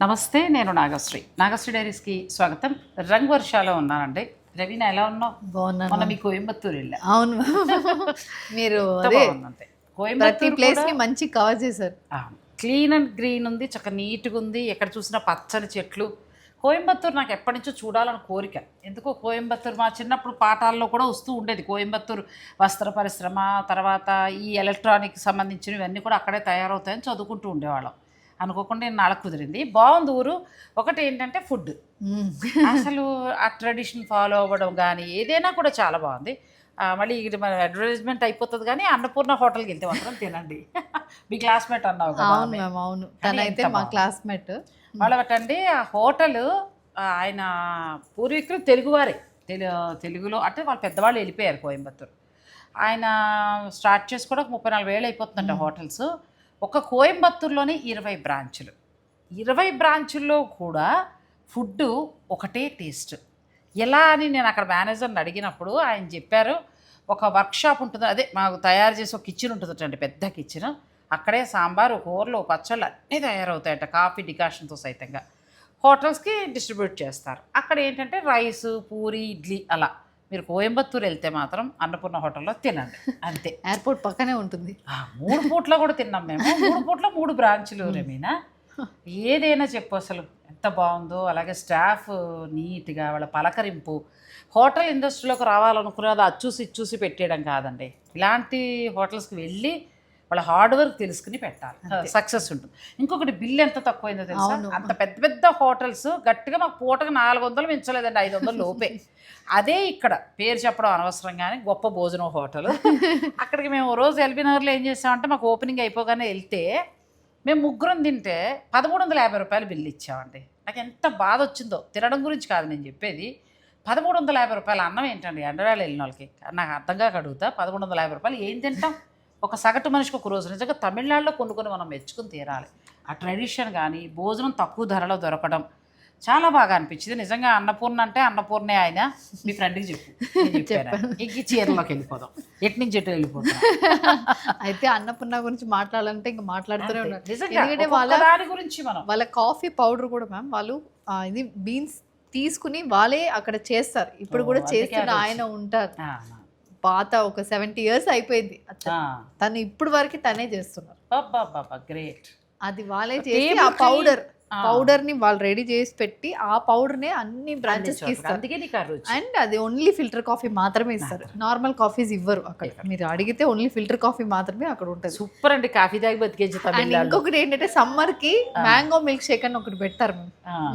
నమస్తే, నేను నాగశ్రీ డైరీస్కి స్వాగతం. రంగ్ వర్షాలో ఉన్నానండి. రవీనా, ఎలా ఉన్నావు? బాగున్నాను. మొన్న మీ కోయంబత్తూరు వెళ్ళా. అవును, మీరు బాగుందంటే ప్రతి ప్లేస్ ని మంచి కవర్ చేశారు. క్లీన్ అండ్ గ్రీన్ ఉంది, చక్కగా నీట్గా ఉంది. ఎక్కడ చూసినా పచ్చని చెట్లు. కోయంబత్తూరు నాకు ఎప్పటి నుంచో చూడాలని కోరిక. ఎందుకో కోయంబత్తూరు మా చిన్నప్పుడు పాఠాల్లో కూడా వస్తూ ఉండేది. కోయంబత్తూరు వస్త్ర పరిశ్రమ, తర్వాత ఈ ఎలక్ట్రానిక్ సంబంధించినవన్నీ కూడా అక్కడే తయారవుతాయని చదువుకుంటూ ఉండేవాళ్ళం. అనుకోకుండా నేను నాళ్ళకు కుదిరింది. బాగుంది ఊరు. ఒకటి ఏంటంటే ఫుడ్, అసలు ఆ ట్రెడిషన్ ఫాలో అవ్వడం కానీ ఏదైనా కూడా చాలా బాగుంది. మళ్ళీ ఇది మన అడ్వర్టైజ్మెంట్ అయిపోతుంది కానీ అన్నపూర్ణ హోటల్కి వెళ్తే మాత్రం తినండి. మీ క్లాస్మేట్ అన్నావు కదా? అవును మ్యామ్, అవును. తనైతే మా క్లాస్మేట్. వాళ్ళటండి ఆ హోటల్, ఆయన పూర్వీకులు తెలుగువారే. తెలుగులో అంటే వాళ్ళు పెద్దవాళ్ళు వెళ్ళిపోయారు కోయంబత్తూరు. ఆయన స్టార్ట్ చేసి కూడా 34 ఏళ్ళు అయిపోతుందంట హోటల్స్. ఒక కోయంబత్తూరులోనే 20 బ్రాంచులు. 20 బ్రాంచుల్లో కూడా ఫుడ్ ఒకటే టేస్ట్. ఎలా అని నేను అక్కడ మేనేజర్ని అడిగినప్పుడు ఆయన చెప్పారు, ఒక వర్క్షాప్ ఉంటుంది, అదే మాకు తయారు చేసి ఒక కిచెన్ ఉంటుందటండి, పెద్ద కిచెన్. అక్కడే సాంబారు, కూరలు, పచ్చళ్ళు అన్నీ తయారవుతాయట, కాఫీ డికాషన్తో సైతంగా. హోటల్స్కి డిస్ట్రిబ్యూట్ చేస్తారు. అక్కడ ఏంటంటే రైసు, పూరి, ఇడ్లీ అలా. మీరు కోయంబత్తూరు వెళ్తే మాత్రం అన్నపూర్ణ హోటల్లో తినండి, అంతే. ఎయిర్పోర్ట్ పక్కనే ఉంటుంది. 3 పూట్ల కూడా తిన్నాం మేము. 3 పూట్ల 3 బ్రాంచులు. రమీనా, ఏదైనా చెప్పు అసలు ఎంత బాగుందో. అలాగే స్టాఫ్ నీట్గా, వాళ్ళ పలకరింపు. హోటల్ ఇండస్ట్రీలోకి రావాలనుకున్నది అది చూసి ఇది చూసి పెట్టేయడం కాదండి. ఇలాంటి హోటల్స్కి వెళ్ళి వాళ్ళ హార్డ్ వర్క్ తెలుసుకుని పెట్టాలి, సక్సెస్ ఉంటుంది. ఇంకొకటి, బిల్ ఎంత తక్కువైందో తెలుసా? అంత పెద్ద పెద్ద హోటల్స్ గట్టిగా మాకు పూటకు 400 మించలేదండి, 500 లోపే. అదే ఇక్కడ పేరు చెప్పడం అనవసరం కానీ గొప్ప భోజనం హోటల్. అక్కడికి మేము రోజు ఎల్బీ నగర్లో ఏం చేసామంటే, మాకు ఓపెనింగ్ అయిపోగానే వెళ్తే మేము 3 తింటే 1350 రూపాయలు బిల్లు ఇచ్చామండి. నాకు ఎంత బాధ వచ్చిందో. తినడం గురించి కాదు నేను చెప్పేది. 1350 రూపాయల అన్నం ఏంటండి ఎండవేళ వెళ్ళిన వాళ్ళకి? నాకు అర్థంగా అడుగుతా. 1350 రూపాయలు ఏం తింటాం? ఒక సగటు మనిషికి ఒక రోజు. నిజంగా తమిళనాడులో కొనుక్కొని మనం మెచ్చుకుని తీరాలి. ఆ ట్రెడిషన్ కానీ, భోజనం తక్కువ ధరలో దొరకడం చాలా బాగా అనిపించింది. నిజంగా అన్నపూర్ణ అంటే అన్నపూర్ణే. ఆయన మీ ఫ్రెండ్కి చెప్పాను. ఇంక చీరలోకి వెళ్ళిపోదాం, ఎటు నుంచి ఎటు వెళ్ళిపోతాం. అయితే అన్నపూర్ణ గురించి మాట్లాడాలంటే ఇంకా మాట్లాడుతూనే ఉన్నారు. నిజంగా దాని గురించి వాళ్ళ కాఫీ పౌడర్ కూడా మ్యామ్ వాళ్ళు ఇది బీన్స్ తీసుకుని వాళ్ళే అక్కడ చేస్తారు. ఇప్పుడు కూడా చేస్తున్న ఆయన ఉంటారు. పాత ఒక 70 years అయిపోయింది. తను ఇప్పుడు వరకు తనే చేస్తున్నారు. గ్రేట్. అది వాళ్ళే చేసి ఆ పౌడర్ ని వాళ్ళు రెడీ చేసి పెట్టి ఆ పౌడర్ నే అన్ని బ్రాంచెస్ కి ఇస్తారు. అండ్ అది ఓన్లీ ఫిల్టర్ కాఫీ మాత్రమే ఇస్తారు, నార్మల్ కాఫీస్ ఇవ్వరు అక్కడ. మీరు అడిగితే ఓన్లీ ఫిల్టర్ కాఫీ మాత్రమే అక్కడ ఉంటుంది. సూపర్ అండి, కాఫీ తాగి బతికేసి. అండ్ ఇంకొకటి ఏంటంటే, సమ్మర్ కి మ్యాంగో మిల్క్ షేక్ అని ఒకటి పెట్టారు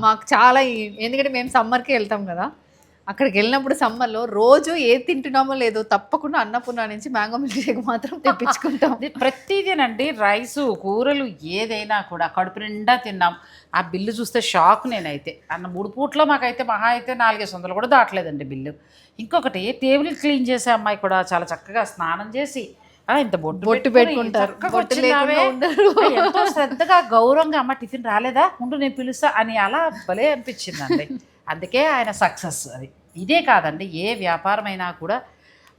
మాకు. చాలా, ఎందుకంటే మేము సమ్మర్ కి వెళ్తాం కదా, అక్కడికి వెళ్ళినప్పుడు సమ్మర్లో రోజు ఏది తింటున్నామో లేదో తప్పకుండా అన్నపూర్ణ నుంచి మ్యాంగో మిల్క్ షేక్ మాత్రం తెప్పించుకుంటాం. ప్రతిదేనండి, రైసు, కూరలు ఏదైనా కూడా కడుపు నిండా తిన్నాం. ఆ బిల్లు చూస్తే షాక్. నేనైతే 3 పూట్లో మాకైతే మహా అయితే 400 కూడా దాటలేదండి బిల్లు. ఇంకొకటి, టేబుల్ క్లీన్ చేసే అమ్మాయి కూడా చాలా చక్కగా స్నానం చేసి ఇంత బొట్టు పెట్టుకుంటారు. ఎంతో శ్రద్ధగా, గౌరవంగా, అమ్మ టిఫిన్ రాలేదా, ఉండు నేను పిలుస్తా అని అలా భలే అనిపించిందండి. అందుకే ఆయన సక్సెస్. అది ఇదే కాదండి, ఏ వ్యాపారమైనా కూడా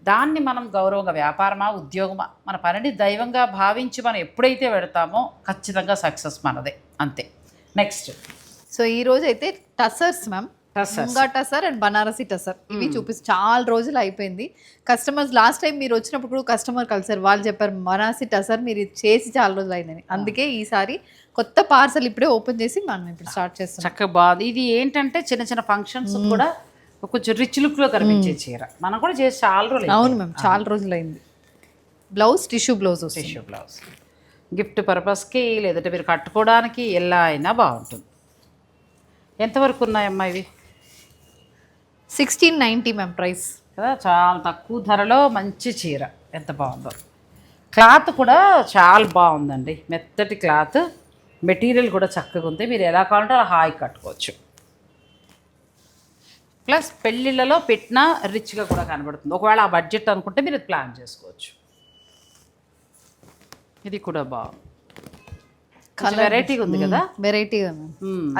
దాన్ని మనం గౌరవంగా, వ్యాపారమా ఉద్యోగమా, మన పనిని దైవంగా భావించి మనం ఎప్పుడైతే పెడతామో ఖచ్చితంగా సక్సెస్ మనదే, అంతే. నెక్స్ట్, సో ఈ రోజు అయితే tussars ma'am, munga tussar and Banarasi tussar, ఇవి చాలా రోజులు అయిపోయింది. కస్టమర్స్ లాస్ట్ టైం మీరు వచ్చినప్పుడు కూడా కస్టమర్ కలిసారు, వాళ్ళు చెప్పారు బనారసి టసర్ మీరు చేసి చాలా రోజులు అయిందని. అందుకే ఈసారి కొత్త పార్సల్ ఇప్పుడే ఓపెన్ చేసి మనం ఇప్పుడు స్టార్ట్ చేస్తాం. చక్కగా బాగుంది. ఇది ఏంటంటే చిన్న చిన్న ఫంక్షన్స్ కూడా కొంచెం రిచ్ లుక్ లో కనిపించే చీర. మనం కూడా చేసి చాలా రోజులు. అవును మ్యామ్, చాలా రోజులు అయింది. బ్లౌజ్ టిష్యూ బ్లౌజ్, గిఫ్ట్ పర్పస్కి లేదంటే మీరు కట్టుకోవడానికి ఎలా అయినా బాగుంటుంది. ఎంతవరకు ఉన్నాయమ్మా ఇవి? 1690 మ్యామ్ ప్రైస్ కదా, చాలా తక్కువ ధరలో మంచి చీర. ఎంత బాగుందో. క్లాత్ కూడా చాలా బాగుందండి, మెత్తటి క్లాత్. మెటీరియల్ కూడా చక్కగా ఉంది. మీరు ఎలా కావాలంటే అలా హాయి కట్టుకోవచ్చు. ప్లస్ పెళ్ళిళ్ళలో పెట్టినా రిచ్గా కూడా కనబడుతుంది. ఒకవేళ ఆ బడ్జెట్ అనుకుంటే మీరు ప్లాన్ చేసుకోవచ్చు. ఇది కూడా బాగుంది, వెరైటీగా ఉంది కదా. వెరైటీగా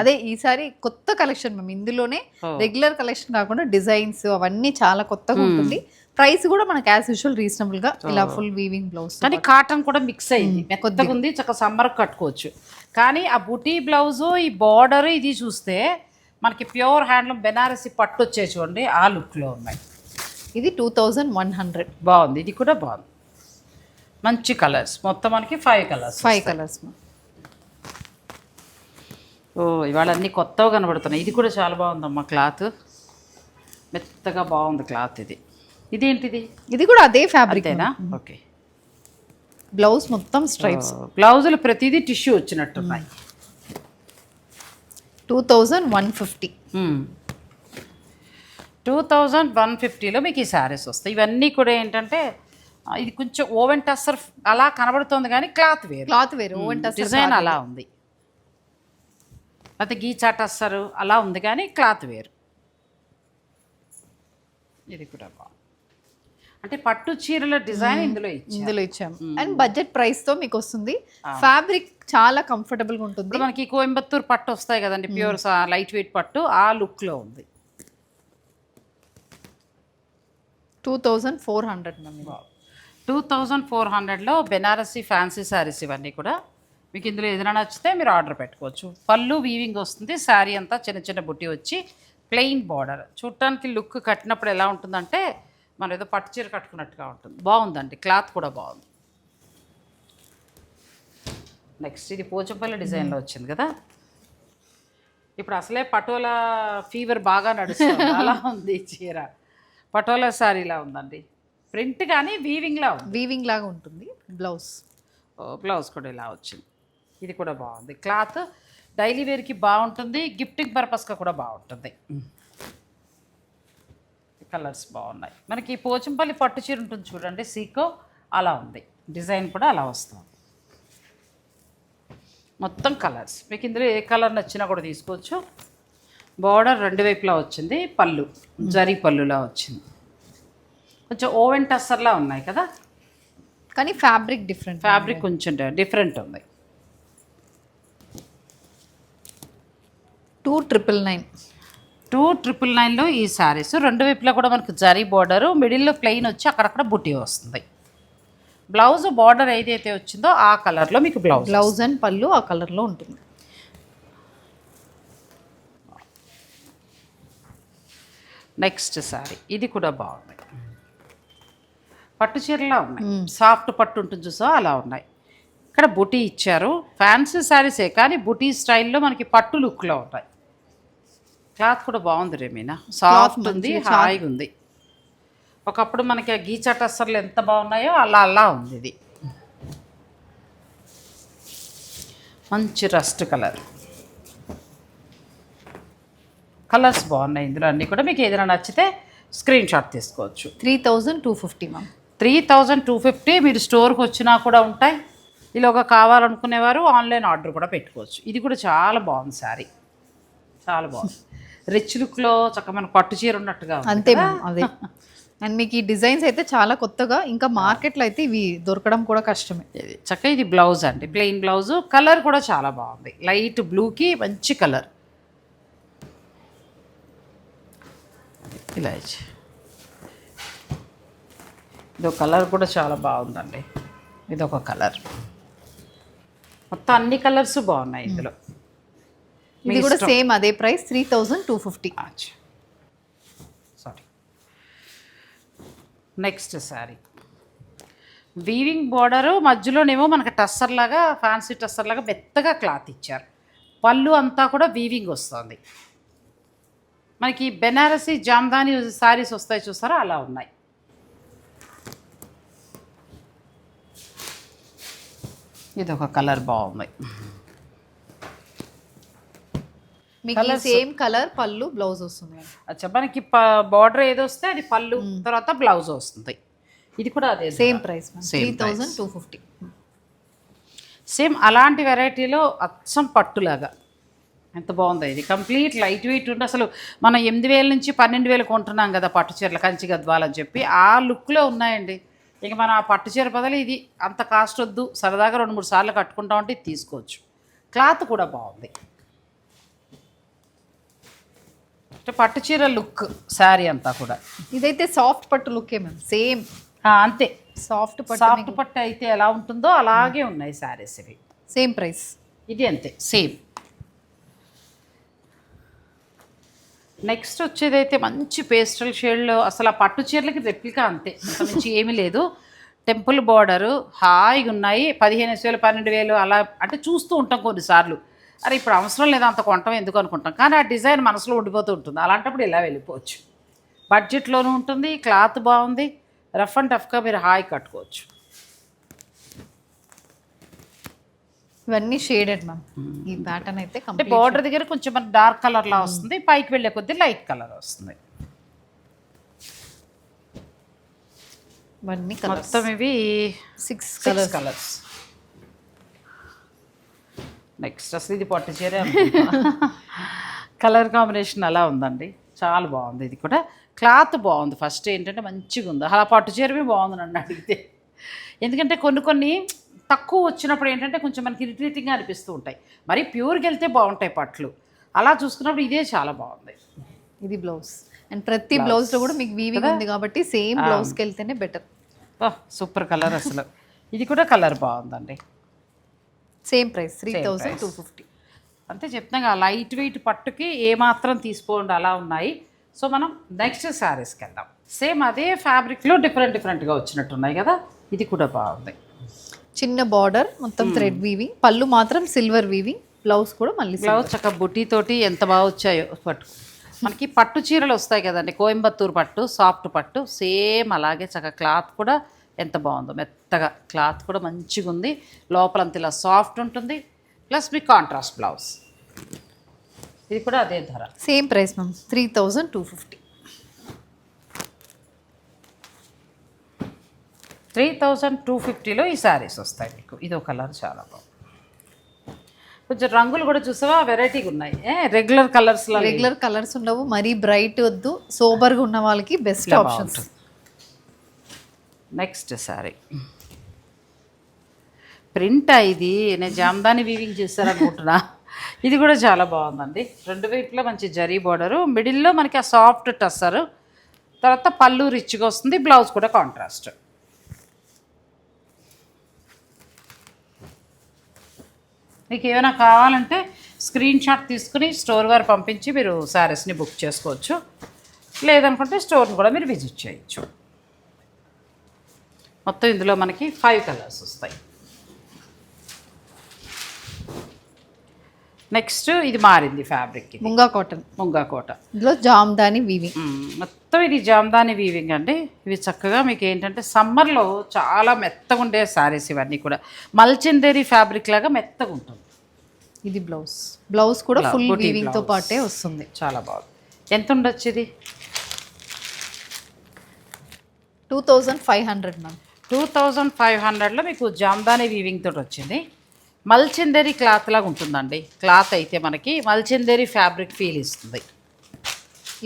అదే ఈసారి కొత్త కలెక్షన్ మ్యామ్. ఇందులోనే రెగ్యులర్ కలెక్షన్ కాకుండా డిజైన్స్ అవన్నీ చాలా కొత్తగా ఉంటుంది. ప్రైస్ కూడా మనకి యాజ్ యూజువల్ రీజనబుల్ గా ఇలా ఫుల్ వీవింగ్ బ్లౌజ్. కానీ కాటన్ కూడా మిక్స్ అయింది, మెత్తగా ఉంది, చక్కగా సమ్మర్ కట్టుకోవచ్చు. కానీ ఆ బుటీ బ్లౌజు, ఈ బార్డర్ ఇది చూస్తే మనకి ప్యూర్ హ్యాండ్లూమ్ బెనారసి పట్టు వచ్చే చూడండి, ఆ లుక్లో ఉన్నాయి. ఇది 2100. బాగుంది, ఇది కూడా బాగుంది. మంచి కలర్స్, మొత్తం మనకి 5 కలర్స్. 5 కలర్స్. ఓ ఇవాళ అన్నీ కొత్తగా కనబడుతున్నాయి. ఇది కూడా చాలా బాగుందమ్మా, క్లాత్ మెత్తగా బాగుంది క్లాత్. ఇదేంటిది? ఇది కూడా అదే ఫ్యాబ్రిక్. ఓకే. బ్లౌజ్ మొత్తం స్ట్రైప్స్. బ్లౌజులు ప్రతిదీ టిష్యూ వచ్చినట్టున్నాయి. 2150. 2150లో మీకు ఈ శారీస్ వస్తాయి. ఇవన్నీ కూడా ఏంటంటే ఇది కొంచెం ఓవెన్ టస్సర్ అలా కనబడుతుంది, కానీ క్లాత్ వేరు. ఓవెన్ టస్సర్ డిజైన్ అలా ఉంది, లేకపోతే గీచా టస్సర్ అలా ఉంది, కానీ క్లాత్ వేరు. ఇది కూడా బాగుంది, అంటే పట్టు చీరల డిజైన్ ఇందులో ఇచ్చాము. అండ్ బడ్జెట్ ప్రైస్ తో మీకు వస్తుంది. ఫ్యాబ్రిక్ చాలా కంఫర్టబుల్ గా ఉంటుంది. ఇప్పుడు మనకి కోయంబత్తూర్ పట్టు వస్తాయి కదండి, ప్యూర్ లైట్ వెయిట్ పట్టు, ఆ లుక్ లో ఉంది. 2400. 2400లో బెనారసి ఫ్యాన్సీ శారీస్ ఇవన్నీ కూడా. మీకు ఇందులో ఏదైనా నచ్చితే మీరు ఆర్డర్ పెట్టుకోవచ్చు. పళ్ళు వీవింగ్ వస్తుంది, శారీ అంతా చిన్న చిన్న బుట్టి వచ్చి ప్లెయిన్ బార్డర్. చూడటానికి లుక్ కట్టినప్పుడు ఎలా ఉంటుందంటే మనం ఏదో పట్టు చీర కట్టుకున్నట్టుగా ఉంటుంది. బాగుందండి, క్లాత్ కూడా బాగుంది. నెక్స్ట్ ఇది పోచంపల్లి డిజైన్లో వచ్చింది కదా. ఇప్పుడు అసలే పటోలా ఫీవర్ బాగా నడుస్తుంది, అలా ఉంది చీర. పటోలా శారీలా ఉందండి, ప్రింట్ కానీ వీవింగ్లా ఉంది. వీవింగ్ లాగా ఉంటుంది బ్లౌజ్. బ్లౌజ్ కూడా ఇలా వచ్చింది. ఇది కూడా బాగుంది, క్లాత్ డైలీ వేర్కి బాగుంటుంది, గిఫ్టింగ్ పర్పస్గా కూడా బాగుంటుంది. కలర్స్ బాగున్నాయి. మనకి పోచంపల్లి పట్టు చీర ఉంటుంది చూడండి, సీకో అలా ఉంది, డిజైన్ కూడా అలా వస్తుంది. మొత్తం కలర్స్ మీకు ఇందులో ఏ కలర్ నచ్చినా కూడా తీసుకోవచ్చు. బార్డర్ 2 వైపులా వచ్చింది, పళ్ళు జరీ పళ్ళులా వచ్చింది. కొంచెం ఓవెన్ టస్సర్లా ఉన్నాయి కదా, కానీ ఫ్యాబ్రిక్ డిఫరెంట్. ఫ్యాబ్రిక్ కొంచెం డిఫరెంట్ ఉంది. 2999లో ఈ శారీస్ 2 వైపులా కూడా మనకు జరీ బార్డరు, మిడిల్లో ప్లెయిన్ వచ్చి అక్కడక్కడ బుట్టి వస్తుంది. బ్లౌజ్ బార్డర్ ఏదైతే వచ్చిందో ఆ కలర్లో మీకు బ్లౌజ్ అండ్ పళ్ళు ఆ కలర్లో ఉంటుంది. నెక్స్ట్ శారీ ఇది కూడా బాగుంది, పట్టు చీరలా ఉన్నాయి, సాఫ్ట్ పట్టు ఉంటుంది చూసా అలా ఉన్నాయి. ఇక్కడ బుటీ ఇచ్చారు, ఫ్యాన్సీ శారీసే కానీ బుటీ స్టైల్లో మనకి పట్టు లుక్లో ఉన్నాయి. క్లాత్ కూడా బాగుంది రేమీనా, సాఫ్ట్ ఉంది, హాయిగా ఉంది. ఒకప్పుడు మనకి ఆ గీచా టస్సర్లు ఎంత బాగున్నాయో అలా అలా ఉంది. ఇది మంచి రస్ట్ కలర్, కలర్స్ బాగున్నాయి ఇందులో అన్నీ కూడా. మీకు ఏదైనా నచ్చితే స్క్రీన్ షాట్ తీసుకోవచ్చు. 3250 మ్యామ్. 3250 మీరు స్టోర్కి వచ్చినా కూడా ఉంటాయి. ఇలాగ కావాలనుకునేవారు ఆన్లైన్ ఆర్డర్ కూడా పెట్టుకోవచ్చు. ఇది కూడా చాలా బాగుంది శారీ, చాలా బాగుంది. రిచ్ లుక్లో చక్కగా మనకు పట్టు చీర ఉన్నట్టుగా అంతే అదే. అండ్ మీకు ఈ డిజైన్స్ అయితే చాలా కొత్తగా, ఇంకా మార్కెట్లో అయితే ఇవి దొరకడం కూడా కష్టమే. చక్కగా ఇది బ్లౌజ్ అండి, ప్లెయిన్ బ్లౌజ్. కలర్ కూడా చాలా బాగుంది, లైట్ బ్లూకి మంచి కలర్. ఇలా ఇదో కలర్ కూడా చాలా బాగుందండి, ఇదొక కలర్. మొత్తం అన్ని కలర్స్ బాగున్నాయి ఇందులో. ఇది కూడా సేమ్ అదే price 3250. Sorry. Next sari weaving border, మధ్యలోనేమో మనకి టస్సర్ లాగా, ఫ్యాన్సీ టస్సర్ లాగా మెత్తగా క్లాత్ ఇచ్చారు. పళ్ళు అంతా కూడా వీవింగ్ వస్తుంది. మనకి బెనారసి జామ్దాని శారీస్ వస్తాయి చూసారా, అలా ఉన్నాయి. ఇది ఒక కలర్ బాగుంది. మీకు సేమ్ కలర్ పళ్ళు బ్లౌజ్ వస్తుంది. అచ్చా, మనకి బార్డర్ ఏదో వస్తే అది పళ్ళు, తర్వాత బ్లౌజ్ వస్తుంది. ఇది కూడా అదే సేమ్ ప్రైస్ 3250. సేమ్ అలాంటి వెరైటీలో అచ్చం పట్టులాగా ఎంత బాగుంది. ఇది కంప్లీట్ లైట్ వెయిట్ ఉండి, అసలు మనం 8000 నుంచి 12000 కొంటున్నాం కదా పట్టు చీరలు, కంచి గద్వాలని చెప్పి ఆ లుక్లో ఉన్నాయండి. ఇక మనం ఆ పట్టు చీర బదులు ఇది అంత కాస్ట్ వద్దు, సరదాగా 2-3 సార్లు కట్టుకుంటాం అంటే ఇది తీసుకోవచ్చు. క్లాత్ కూడా బాగుంది. అంటే పట్టు చీర లుక్ శారీ అంతా కూడా. ఇదైతే సాఫ్ట్ పట్టు లుక్కే మ్యామ్, సేమ్ అంతే. సాఫ్ట్ సాఫ్ట్ పట్టు అయితే ఎలా ఉంటుందో అలాగే ఉన్నాయి శారీస్ ఇవి. Same price. ఇది అంతే సేమ్. నెక్స్ట్ వచ్చేదైతే మంచి పేస్టల్ షేడ్లో, అసలు ఆ పట్టు చీరలకి రెప్లికా అంతే, నుంచి ఏమీ లేదు. టెంపుల్ బార్డరు హాయిగా ఉన్నాయి. 15,000 12,000 అలా అంటే చూస్తూ ఉంటాం కొన్నిసార్లు, అరే ఇప్పుడు అవసరం లేదా అంత కొంటాం ఎందుకు అనుకుంటాం, కానీ ఆ డిజైన్ మనసులో ఉండిపోతూ ఉంటుంది. అలాంటప్పుడు ఇలా వెళ్ళిపోవచ్చు. బడ్జెట్లోనూ ఉంటుంది, క్లాత్ బాగుంది, రఫ్ అండ్ టఫ్గా మీరు హాయి కట్టుకోవచ్చు. ఇవన్నీ షేడెడ్ మ్యామ్. ఈ ప్యాటర్న్ అయితే అంటే బార్డర్ దగ్గర కొంచెం మన డార్క్ కలర్లా వస్తుంది, పైకి వెళ్ళే కొద్దీ లైట్ కలర్ వస్తుంది. ఇవన్నీ మొత్తం ఇవి 6 కలర్స్. నెక్స్ట్ అసలు ఇది పట్టు చీర కలర్ కాంబినేషన్ అలా ఉందండి, చాలా బాగుంది. ఇది కూడా క్లాత్ బాగుంది. ఫస్ట్ ఏంటంటే మంచిగా ఉంది, అలా పట్టు చీరవి బాగుంది నన్ను అడిగితే. ఎందుకంటే కొన్ని తక్కువ వచ్చినప్పుడు ఏంటంటే కొంచెం మనకి ఇరిటేటింగ్గా అనిపిస్తూ ఉంటాయి. మరి ప్యూర్కి వెళ్తే బాగుంటాయి పట్లు, అలా చూసుకున్నప్పుడు ఇదే చాలా బాగుంది. ఇది బ్లౌజ్, అండ్ ప్రతి బ్లౌజ్లో కూడా మీకు వీవింగ్ ఉంది కాబట్టి సేమ్ బ్లౌజ్కి వెళ్తేనే బెటర్. సూపర్ కలర్ అసలు. ఇది కూడా కలర్ బాగుందండి. Same price 3,250. అంతే చెప్తాగా, లైట్ వెయిట్ పట్టుకి ఏమాత్రం తీసుకోండి అలా ఉన్నాయి. సో మనం నెక్స్ట్ శారీస్కి వెళ్దాం. సేమ్ అదే ఫ్యాబ్రిక్లో డిఫరెంట్గా వచ్చినట్టున్నాయి కదా. ఇది కూడా బాగుంది. చిన్న బార్డర్, మొత్తం థ్రెడ్ వీవింగ్, పళ్ళు మాత్రం సిల్వర్ వీవింగ్, బ్లౌజ్ కూడా మళ్ళీ బ్లౌజ్ చక్క బుట్టీతోటి ఎంత బాగా వచ్చాయో పట్టు. మనకి పట్టు చీరలు వస్తాయి కదండి, కోయంబత్తూరు పట్టు, సాఫ్ట్ పట్టు, సేమ్ అలాగే చక్క. క్లాత్ కూడా ఎంత బాగుందో, మెత్తగా క్లాత్ కూడా మంచిగా ఉంది. లోపలంత ఇలా సాఫ్ట్ ఉంటుంది, ప్లస్ మీ కాంట్రాస్ట్ బ్లౌజ్. ఇది కూడా అదే ధర. Same price ma'am 3,250. 3,250లో ఈ శారీస్ వస్తాయి మీకు. ఇదో కలర్ చాలా బాగుంది. కొంచెం రంగులు కూడా చూసావా వెరైటీగా ఉన్నాయి. రెగ్యులర్ కలర్స్ ఉండవు, మరీ బ్రైట్ వద్దు, సోబర్గా ఉన్న వాళ్ళకి best options. Next sari print ఇది, నేను జామ్దాని వీవింగ్ చేశారనుకుంటున్నా. ఇది కూడా చాలా బాగుందండి. రెండు వైపులా మంచి జరీ బార్డరు, మిడిల్లో మనకి ఆ సాఫ్ట్ టస్సరు, తర్వాత పళ్ళు రిచ్గా వస్తుంది, బ్లౌజ్ కూడా కాంట్రాస్ట్. మీకు ఏమైనా కావాలంటే స్క్రీన్ షాట్ తీసుకుని స్టోర్ వారు పంపించి మీరు శారీస్ని బుక్ చేసుకోవచ్చు. లేదనుకుంటే స్టోర్ని కూడా మీరు విజిట్ చేయొచ్చు. మొత్తం ఇందులో మనకి 5 కలర్స్ వస్తాయి. నెక్స్ట్ ఇది మారింది ఫ్యాబ్రిక్, ముంగా కాటన్, ఇందులో జామ్దాని వీవింగ్. మొత్తం ఇది జామ్దాని వీవింగ్ అండి. ఇవి చక్కగా మీకు ఏంటంటే సమ్మర్లో చాలా మెత్తగా ఉండే శారీస్ ఇవన్నీ కూడా. మల్చిందేరి ఫ్యాబ్రిక్ లాగా మెత్తగా ఉంటుంది. ఇది బ్లౌజ్ కూడా ఫుల్ వీవింగ్తో పాటే వస్తుంది. చాలా బాగుంది. ఎంత ఉండొచ్చు ఇది? 2,500 మ్యామ్. 2,500లో మీకు జామ్దాని వీవింగ్ తోటి వచ్చింది. మల్చిందేరి క్లాత్ లాగా ఉంటుందండి. క్లాత్ అయితే మనకి మల్చిందేరి ఫ్యాబ్రిక్ ఫీల్ ఇస్తుంది.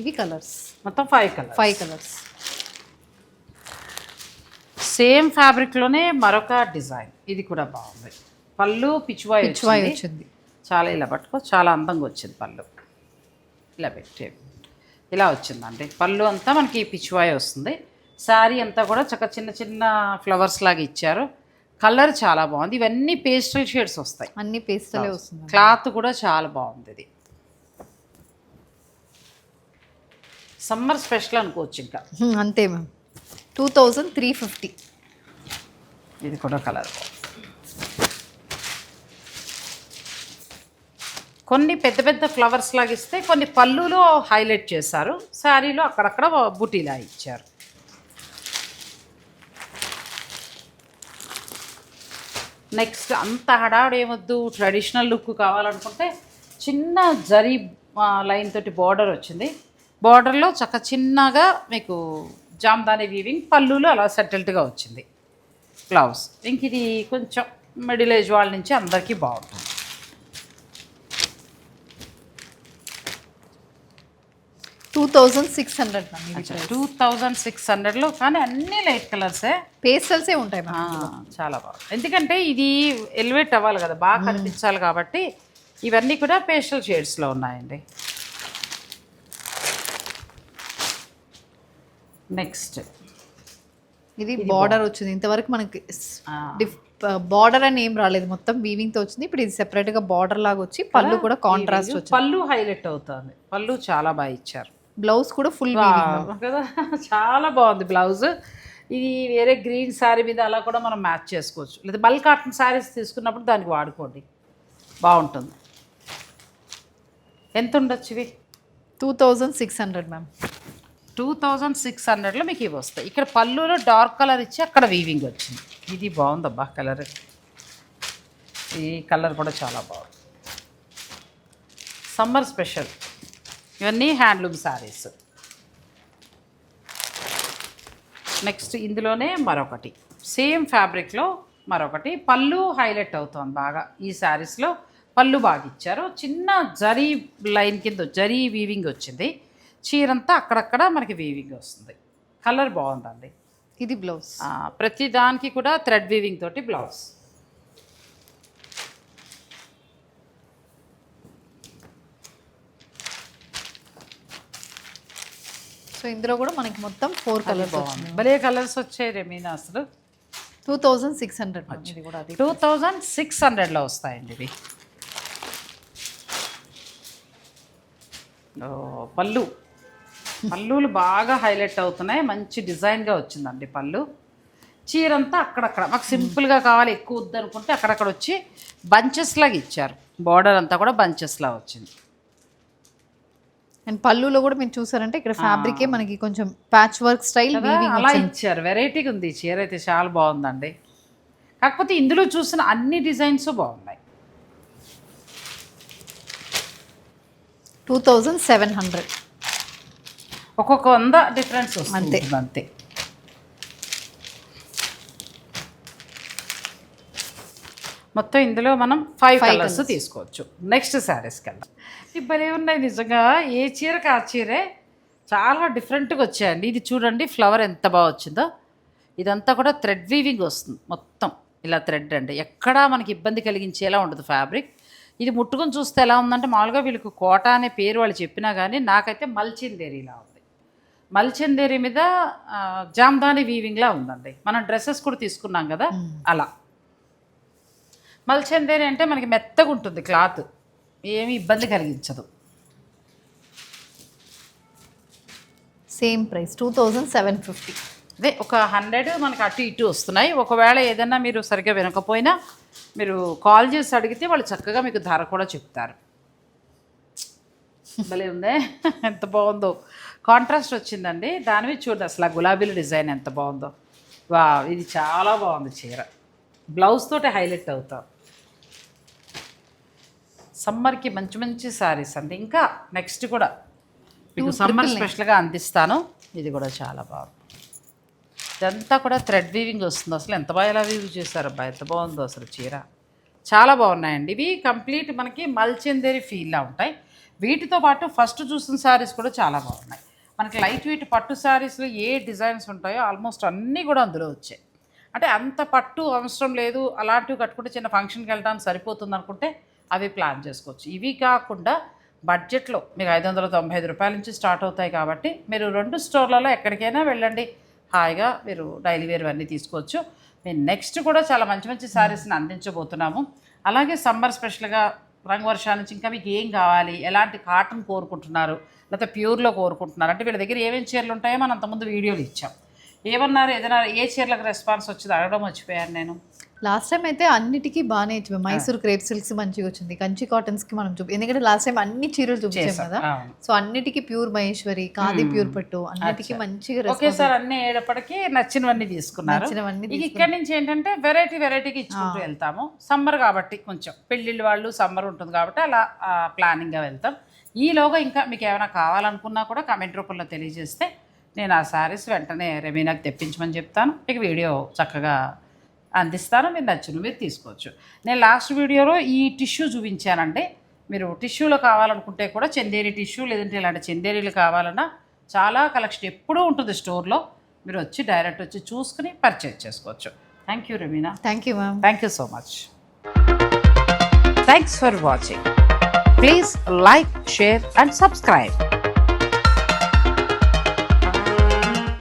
ఇవి కలర్స్ మొత్తం 5 కలర్స్. సేమ్ ఫ్యాబ్రిక్లోనే మరొక డిజైన్. ఇది కూడా బాగుంది. పళ్ళు పిచ్వాయ్ వచ్చింది. చాలా ఇలా పట్టుకో, చాలా అందంగా వచ్చింది పళ్ళు. ఇలా పెట్టే ఇలా వచ్చిందండి. పళ్ళు అంతా మనకి పిచ్వాయ్ వస్తుంది. శారీ అంతా కూడా చక్క చిన్న చిన్న ఫ్లవర్స్ లాగా ఇచ్చారు. కలర్ చాలా బాగుంది. ఇవన్నీ పేస్టల్ షేడ్స్ వస్తాయి, అన్ని పేస్టలే వస్తుంది. క్లాత్ కూడా చాలా బాగుంది. ఇది సమ్మర్ స్పెషల్ అనుకోవచ్చు ఇంకా. అంతే మ్యామ్. 2,350. ఇది కూడా కలర్. కొన్ని పెద్ద పెద్ద ఫ్లవర్స్ లాగా ఇస్తే, కొన్ని పళ్ళులో హైలైట్ చేశారు, శారీలో అక్కడక్కడ బుటీలా ఇచ్చారు. నెక్స్ట్ అంత హడావుడు ఏమొద్దు, ట్రెడిషనల్ లుక్ కావాలనుకుంటే చిన్న జరీ లైన్ తోటి బార్డర్ వచ్చింది. బార్డర్లో చక్క చిన్నగా మీకు జామ్దాని వీవింగ్, పళ్ళులో అలా సెటిల్డ్గా వచ్చింది బ్లౌజ్. ఇంక ఇది కొంచెం మిడిల్ ఏజ్ వాళ్ళ నుంచి అందరికీ బాగుంటుంది. 2,600 మ్యామ్. 2,600లో, కానీ అన్నీ లైట్ కలర్సే, పేస్టల్సే ఉంటాయి మ్యామ్. చాలా బాగుంది. ఎందుకంటే ఇది ఎలివేట్ అవ్వాలి కదా, బాగా కనిపించాలి కాబట్టి ఇవన్నీ కూడా పేస్టల్ షేడ్స్లో ఉన్నాయండి. నెక్స్ట్ ఇది బార్డర్ వచ్చింది, ఇంతవరకు మనకి బార్డర్ అని ఏం రాలేదు, మొత్తం వీవింగ్ తో వచ్చింది. ఇప్పుడు ఇది సెపరేట్ గా బార్డర్ లాగా వచ్చి పళ్ళు కూడా కాంట్రాస్ట్ వచ్చింది. పళ్ళు హైలైట్ అవుతుంది, పళ్ళు చాలా బాగా ఇచ్చారు. బ్లౌజ్ కూడా ఫుల్ కదా, చాలా బాగుంది బ్లౌజ్. ఇది వేరే గ్రీన్ శారీ మీద అలా కూడా మనం మ్యాచ్ చేసుకోవచ్చు, లేదా బల్క్ కాటన్ శారీస్ తీసుకున్నప్పుడు దానికి వాడుకోండి, బాగుంటుంది. ఎంత ఉండొచ్చు ఇవి? 2600 మ్యామ్. 2600లో మీకు ఇవి వస్తాయి. ఇక్కడ పళ్ళులో డార్క్ కలర్ ఇచ్చి అక్కడ వీవింగ్ వచ్చింది. ఇది బాగుందబ్బా కలర్, ఈ కలర్ కూడా చాలా బాగుంది. సమ్మర్ స్పెషల్ ఇవన్నీ హ్యాండ్లూమ్ శారీస్. నెక్స్ట్ ఇందులోనే మరొకటి సేమ్ ఫ్యాబ్రిక్లో మరొకటి, పళ్ళు హైలైట్ అవుతుంది బాగా. ఈ శారీస్లో పళ్ళు బాగా ఇచ్చారు, చిన్న జరీ లైన్ కింద జరీ వీవింగ్ వచ్చింది. చీరంతా అక్కడక్కడ మనకి వీవింగ్ వస్తుంది. కలర్ బాగుందండి. ఇది బ్లౌజ్, ప్రతి దానికి కూడా థ్రెడ్ వీవింగ్ తోటి బ్లౌజ్. సో ఇందులో కూడా మనకి మొత్తం 4 కలర్స్ బాగుంది, భలే కలర్స్ వచ్చాయి రెమీనా. అసలు 2600. ఇది కూడా 2600లో వస్తాయండి ఇవి. పళ్ళులు బాగా హైలైట్ అవుతున్నాయి, మంచి డిజైన్గా వచ్చిందండి పళ్ళు. చీరంతా అక్కడక్కడ మాకు సింపుల్గా కావాలి, ఎక్కువ వద్దనుకుంటే అక్కడక్కడ వచ్చి బంచెస్ లాగా ఇచ్చారు. బార్డర్ అంతా కూడా బంచెస్ లాగా వచ్చింది. అండ్ పళ్ళులో కూడా మీరు చూసారంటే ఇక్కడ ఫ్యాబ్రికే మనకి కొంచెం ప్యాచ్ వర్క్ స్టైల్ అలా ఇచ్చారు. వెరైటీగా ఉంది, చీర అయితే చాలా బాగుందండి. కాకపోతే ఇందులో చూసిన అన్ని డిజైన్స్ బాగున్నాయి. 2700. ఒక్కొక్క 100 డిఫరెన్స్ వస్తుంది అంతే. మొత్తం ఇందులో మనం 5 కలర్స్ తీసుకోవచ్చు. నెక్స్ట్ శారీస్కి వెళ్దాం. ఇబ్బలే ఉన్నాయి నిజంగా, ఏ చీరకు ఆ చీరే చాలా డిఫరెంట్గా వచ్చాయండి. ఇది చూడండి ఫ్లవర్ ఎంత బాగా వచ్చిందో. ఇదంతా కూడా థ్రెడ్ వీవింగ్ వస్తుంది, మొత్తం ఇలా థ్రెడ్ అండి. ఎక్కడా మనకి ఇబ్బంది కలిగించేలా ఉండదు ఫ్యాబ్రిక్. ఇది ముట్టుకొని చూస్తే ఎలా ఉందంటే, మామూలుగా వీళ్ళకి కోట అనే పేరు వాళ్ళు చెప్పినా కానీ నాకైతే మల్చిందేరీలా ఉంది. మల్చిందేరీ మీద జామ్దాని వీవింగ్లా ఉందండి. మనం డ్రెస్సెస్ కూడా తీసుకున్నాం కదా అలా. మల్చిందేరీ అంటే మనకి మెత్తగా ఉంటుంది క్లాత్, ఏమీ ఇబ్బంది కలిగించదు. Same price 2750. అదే ఒక 100 మనకి అటు ఇటు వస్తున్నాయి. ఒకవేళ ఏదైనా మీరు సరిగ్గా వినకపోయినా మీరు కాల్ చేసి అడిగితే వాళ్ళు చక్కగా మీకు ధర కూడా చెప్తారు. భలే ఉందే, ఎంత బాగుందో, కాంట్రాస్ట్ వచ్చిందండి. దాని మీద చూడండి అసలు ఆ గులాబీల డిజైన్ ఎంత బాగుందో. వా, ఇది చాలా బాగుంది చీర. బ్లౌజ్ తోటి హైలైట్ అవుతాం. సమ్మర్కి మంచి మంచి శారీస్ అండి. ఇంకా నెక్స్ట్ కూడా మీకు సమ్మర్ స్పెషల్గా అందిస్తాను. ఇది కూడా చాలా బాగుంది. ఇదంతా కూడా థ్రెడ్ వీవింగ్ వస్తుంది. అసలు ఎంత బాగా ఎలా వీవ్ చేశారు అబ్బా, ఎంత బాగుందో అసలు చీర. చాలా బాగున్నాయండి ఇవి. కంప్లీట్ మనకి మల్చిందేరి ఫీల్లా ఉంటాయి. వీటితో పాటు ఫస్ట్ చూసిన శారీస్ కూడా చాలా బాగున్నాయి. మనకి లైట్ వెయిట్ పట్టు శారీస్లో ఏ డిజైన్స్ ఉంటాయో ఆల్మోస్ట్ అన్నీ కూడా అందులో వచ్చాయి. అంటే అంత పట్టు అవసరం లేదు, అలాంటివి కట్టుకుంటే చిన్న ఫంక్షన్కి వెళ్ళడానికి సరిపోతుంది అనుకుంటే అవి ప్లాన్ చేసుకోవచ్చు. ఇవి కాకుండా బడ్జెట్లో మీకు 595 రూపాయల నుంచి స్టార్ట్ అవుతాయి. కాబట్టి మీరు 2 స్టోర్లలో ఎక్కడికైనా వెళ్ళండి, హాయిగా మీరు డైలీ వేర్ అన్నీ తీసుకోవచ్చు. మేము నెక్స్ట్ కూడా చాలా మంచి మంచి శారీస్ని అందించబోతున్నాము. అలాగే సమ్మర్ స్పెషల్గా రంగు వర్షాల నుంచి ఇంకా మీకు ఏం కావాలి, ఎలాంటి కాటన్ కోరుకుంటున్నారు, లేకపోతే ప్యూర్లో కోరుకుంటున్నారు అంటే వీళ్ళ దగ్గర ఏమేమి చీరలు ఉంటాయో మనం అంతకుముందు వీడియోలు ఇచ్చాం. ఏమన్నారు, ఏదైనా ఏ చీరలకు రెస్పాన్స్ వచ్చింది అడగడం మర్చిపోయాను నేను. లాస్ట్ టైం అయితే అన్నిటికీ బాగానే ఇచ్చాము. మైసూర్ క్రేప్ సిల్క్స్ మంచిగా వచ్చింది, కంచి కాటన్స్కి మనం ఎందుకంటే లాస్ట్ టైం అన్ని చీరలు చూపించాం కదా. సో అన్నిటికీ ప్యూర్ మహేశ్వరి, ఖాదీ ప్యూర్ పట్టు, అన్నిటికీ మంచిగా ఒకేసారి అన్ని ఏడప్పటికీ నచ్చినవన్నీ తీసుకున్నారు. ఇక్కడి నుంచి ఏంటంటే వెరైటీకి ఇచ్చుకుంటూ వెళ్తాము. సమ్మర్ కాబట్టి కొంచెం పెళ్ళిళ్ళు వాళ్ళు సమ్మర్ ఉంటుంది కాబట్టి అలా ప్లానింగ్గా వెళ్తాం. ఈలోగా ఇంకా మీకు ఏమైనా కావాలనుకున్నా కూడా కామెంట్ రూపంలో తెలియజేస్తే నేను ఆ శారీస్ వెంటనే రెమీనాకి తెప్పించమని చెప్తాను. మీకు వీడియో చక్కగా అందిస్తాను, మీరు నచ్చిన మీరు తీసుకోవచ్చు. నేను లాస్ట్ వీడియోలో ఈ టిష్యూ చూపించానంటే, మీరు టిష్యూలో కావాలనుకుంటే కూడా చందేరి టిష్యూ లేదంటే ఇలాంటి చందేరీలు కావాలన్నా చాలా కలెక్షన్ ఎప్పుడూ ఉంటుంది స్టోర్లో. మీరు వచ్చి డైరెక్ట్ వచ్చి చూసుకుని పర్చేజ్ చేసుకోవచ్చు. థ్యాంక్ యూ రెమీనా. Thank you ma'am. Thank you so much. Thanks for watching. Please like, share and subscribe.